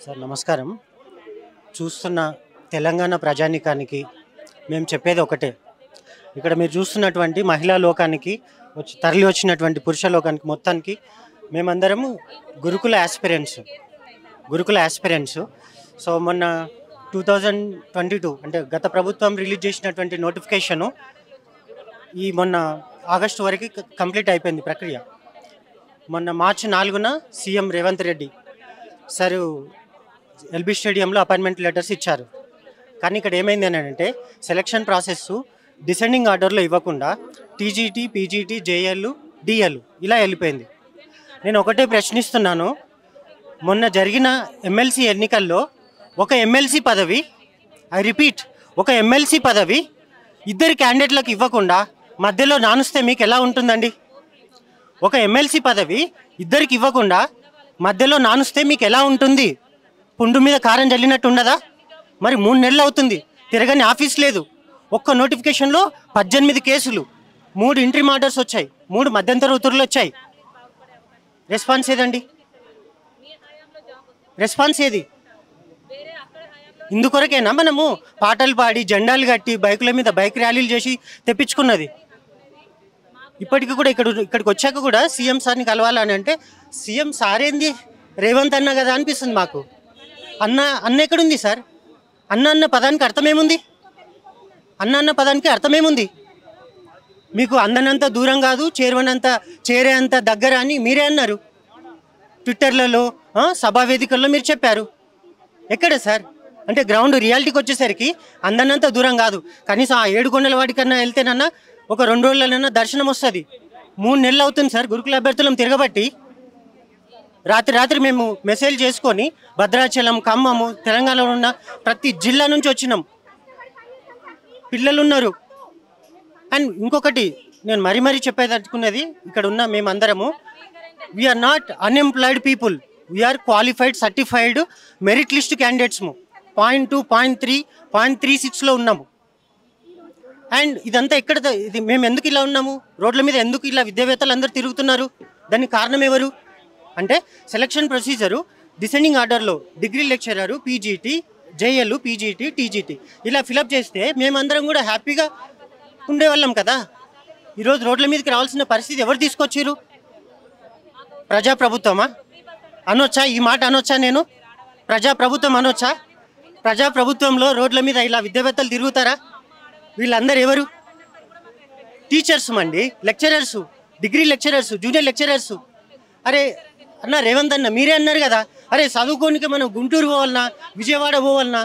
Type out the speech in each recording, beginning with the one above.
Sir నమస్కారం. చూస్తున్న తెలంగాణ ప్రజానీకానికి మేము చెప్పేది ఒకటే. ఇక్కడ మీరు చూస్తున్నటువంటి మహిళా లోకానికి తరలి వచ్చినటువంటి పురుష లోకానికి మొత్తానికి మేమందరము గురుకుల ఆస్పిరెంట్స్. సో మొన్న 2022 అంటే గత ప్రభుత్వం రిలీజ్ చేసినటువంటి నోటిఫికేషను మొన్న ఆగస్టు వరకు కంప్లీట్ అయిపోయింది ప్రక్రియ. మొన్న మార్చి 4న CM Revanth Reddy sir LB స్టేడియంలో అపాయింట్మెంట్ లెటర్స్ ఇచ్చారు. కానీ ఇక్కడ ఏమైంది అని అంటే సెలక్షన్ ప్రాసెస్ డిసెండింగ్ ఆర్డర్లో ఇవ్వకుండా టీజీటీ, పీజీటీ, జేఎల్, డిఎల్ ఇలా వెళ్ళిపోయింది. నేను ఒకటే ప్రశ్నిస్తున్నాను, మొన్న జరిగిన ఎమ్మెల్సీ ఎన్నికల్లో ఒక ఎమ్మెల్సీ పదవి, ఐ రిపీట్, ఒక ఎమ్మెల్సీ పదవి ఇద్దరు క్యాండిడేట్లకు ఇవ్వకుండా మధ్యలో నానుస్తే మీకు ఎలా ఉంటుందండి? ఒక ఎమ్మెల్సీ పదవి ఇద్దరికి ఇవ్వకుండా మధ్యలో నానుస్తే మీకు ఎలా ఉంటుంది? పుండు మీద కారం జల్లినట్టు ఉండదా? మరి 3 నెలలు అవుతుంది, తిరగని ఆఫీస్ లేదు. ఒక్క నోటిఫికేషన్లో 18 కేసులు, 3 ఇంట్రీమ్ ఆర్డర్స్ వచ్చాయి, 3 మధ్యంతర ఉత్తర్వులు వచ్చాయి. రెస్పాన్స్ ఏదండి? రెస్పాన్స్ ఏది? ఇందుకొరకేనా మనము పాటలు పాడి జెండాలు కట్టి బైకుల మీద బైక్ ర్యాలీలు చేసి తెప్పించుకున్నది? ఇప్పటికీ కూడా ఇక్కడికి వచ్చాక కూడా సీఎం సార్ని కలవాలని అంటే సీఎం సార్ ఏంది, రేవంత్ అన్న కదా అనిపిస్తుంది మాకు. అన్న ఎక్కడుంది సార్? అన్న పదానికి అర్థమేముంది? అన్న పదానికి అర్థమేముంది? మీకు అందనంత దూరం కాదు, చేరే అంత దగ్గర అని మీరే అన్నారు. ట్విట్టర్లలో, సభా వేదికల్లో మీరు చెప్పారు. ఎక్కడ సార్? అంటే గ్రౌండ్ రియాలిటీకి వచ్చేసరికి అందనంత దూరం కాదు, కనీసం ఆ 7 కొండల వాటికన్నా వెళ్తేనన్నా ఒక 2 రోజులైనా దర్శనం వస్తుంది. 3 నెలలు అవుతుంది సార్ గురుకుల అభ్యర్థులను తిరగబట్టి. రాత్రి మేము మెసేజ్ చేసుకొని భద్రాచలం, ఖమ్మము, తెలంగాణలో ఉన్న ప్రతి జిల్లా నుంచి వచ్చినాం. పిల్లలు ఉన్నారు. అండ్ ఇంకొకటి నేను మరీ చెప్పేదనుకున్నది, ఇక్కడ ఉన్న మేమందరము we are not unemployed people, we are qualified, certified, merit list క్యాండిడేట్స్ము. 0.2, 0.3, 0.36లో ఉన్నాము. అండ్ ఇదంతా ఇది మేము ఎందుకు ఇలా ఉన్నాము? రోడ్ల మీద ఎందుకు ఇలా విద్యావేత్తలు అందరూ తిరుగుతున్నారు? దానికి కారణం ఎవరు అంటే సెలక్షన్ ప్రొసీజరు డిసెండింగ్ ఆర్డర్లో degree lecturer, PGT, JL, PGT, TGT ఇలా ఫిలప్ చేస్తే మేమందరం కూడా హ్యాపీగా ఉండేవాళ్ళం కదా. ఈరోజు రోడ్ల మీదకి రావాల్సిన పరిస్థితి ఎవరు తీసుకొచ్చారు? ప్రజాప్రభుత్వమా అనొచ్చా? ఈ మాట అనొచ్చా? నేను ప్రజాప్రభుత్వం అనొచ్చా? ప్రజాప్రభుత్వంలో రోడ్ల మీద ఇలా విద్యావేత్తలు తిరుగుతారా? వీళ్ళందరూ ఎవరు? టీచర్స్ అండి, lecturers, degree lecturers, junior lecturers. అరే అన్న రేవంత్ అన్న మీరే అన్నారు కదా, అరే చదువుకోనికి మనం గుంటూరు పోవాలన్నా, విజయవాడ పోవాలన్నా.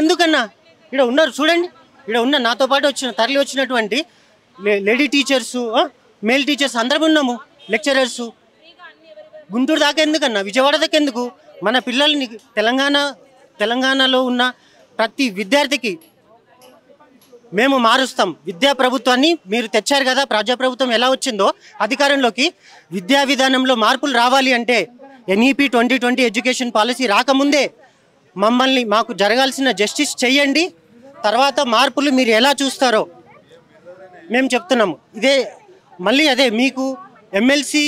ఎందుకన్నా? ఇక్కడ ఉన్నారు చూడండి, ఇక్కడ ఉన్న నాతో పాటు తరలి వచ్చినటువంటి లేడీ టీచర్సు, మేల్ టీచర్స్ అందరం ఉన్నాము, లెక్చరర్సు. గుంటూరు దాకా ఎందుకన్నా? విజయవాడ దాకా ఎందుకు? మన పిల్లల్ని తెలంగాణలో ఉన్న ప్రతి విద్యార్థికి మేము మారుస్తాం. విద్యా ప్రభుత్వాన్ని మీరు తెచ్చారు కదా, ప్రజాప్రభుత్వం ఎలా వచ్చిందో అధికారంలోకి, విద్యా విధానంలో మార్పులు రావాలి అంటే ఎన్ఈపీ 2020 ఎడ్యుకేషన్ పాలసీ రాకముందే మాకు జరగాల్సిన జస్టిస్ చెయ్యండి. తర్వాత మార్పులు మీరు ఎలా చూస్తారో మేము చెప్తున్నాము. అదే మీకు ఎమ్మెల్సీ,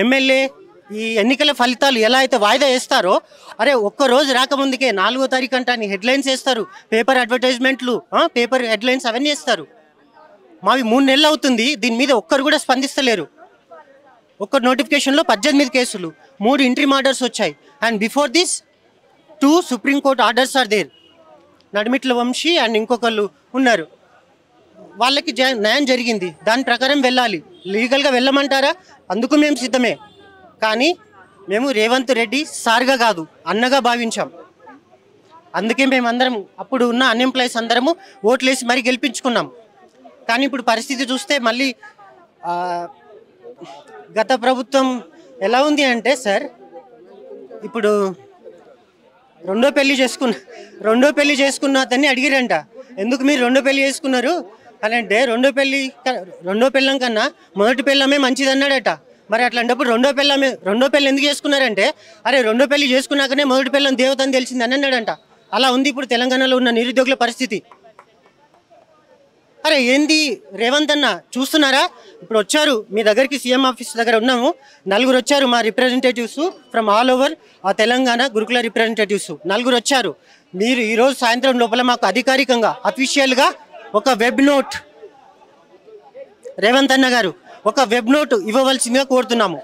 ఎమ్మెల్యే ఈ ఎన్నికల ఫలితాలు ఎలా అయితే వాయిదా వేస్తారో, అరే ఒక్కరోజు రాకముందుకే 4వ తారీఖు అంట అని హెడ్లైన్స్ వేస్తారు, పేపర్ అడ్వర్టైజ్మెంట్లు, పేపర్ హెడ్లైన్స్ అవన్నీ వేస్తారు. మావి 3 నెలలు అవుతుంది, దీని మీద ఒక్కరు కూడా స్పందిస్తలేరు. ఒక్క నోటిఫికేషన్లో 18 కేసులు, 3 ఇంట్రీమ్ ఆర్డర్స్ వచ్చాయి. And before this 2 supreme court orders are there. Nadimitla Vamshi and ఇంకొకళ్ళు ఉన్నారు, వాళ్ళకి న్యాయం జరిగింది, దాని ప్రకారం వెళ్ళాలి. లీగల్గా వెళ్ళమంటారా? అందుకు మేము సిద్ధమే. కానీ మేము రేవంత్ రెడ్డి సార్గా కాదు, అన్నగా భావించాం. అందుకే మేమందరం అప్పుడు ఉన్న అన్ఎంప్లాయీస్ అందరము ఓట్లేసి మరీ గెలిపించుకున్నాం. కానీ ఇప్పుడు పరిస్థితి చూస్తే మళ్ళీ గత ప్రభుత్వం ఎలా ఉంది అంటే సార్, ఇప్పుడు రెండో పెళ్లి చేసుకున్న అతన్ని అడిగిరంట, ఎందుకు మీరు రెండో పెళ్లి చేసుకున్నారు అని అంటే, రెండో పెళ్ళం కన్నా మొదటి పెళ్ళమే మంచిది అన్నాడట. మరి అట్లాంటప్పుడు రెండో పెళ్ళి ఎందుకు చేసుకున్నారంటే, అరే రెండో పెళ్లి చేసుకున్నాకనే మొదటి పెళ్ళం దేవతని తెలిసింది అని అన్నాడంట. అలా ఉంది ఇప్పుడు తెలంగాణలో ఉన్న నిరుద్యోగుల పరిస్థితి. అరే ఏంది రేవంత్ అన్న, చూస్తున్నారా ఇప్పుడు వచ్చారు మీ దగ్గరికి, సీఎం ఆఫీస్ దగ్గర ఉన్నాము, నలుగురు వచ్చారు మా representatives from all over Telangana గురుకుల రిప్రజెంటేటివ్స్ నలుగురు వచ్చారు. మీరు ఈరోజు సాయంత్రం లోపల మాకు అధికారికంగా అఫీషియల్గా ఒక వెబ్ నోట్, రేవంత్ అన్న గారు ఒక వెబ్ నోట్ ఇవ్వవలసిందిగా కోరుతున్నాము.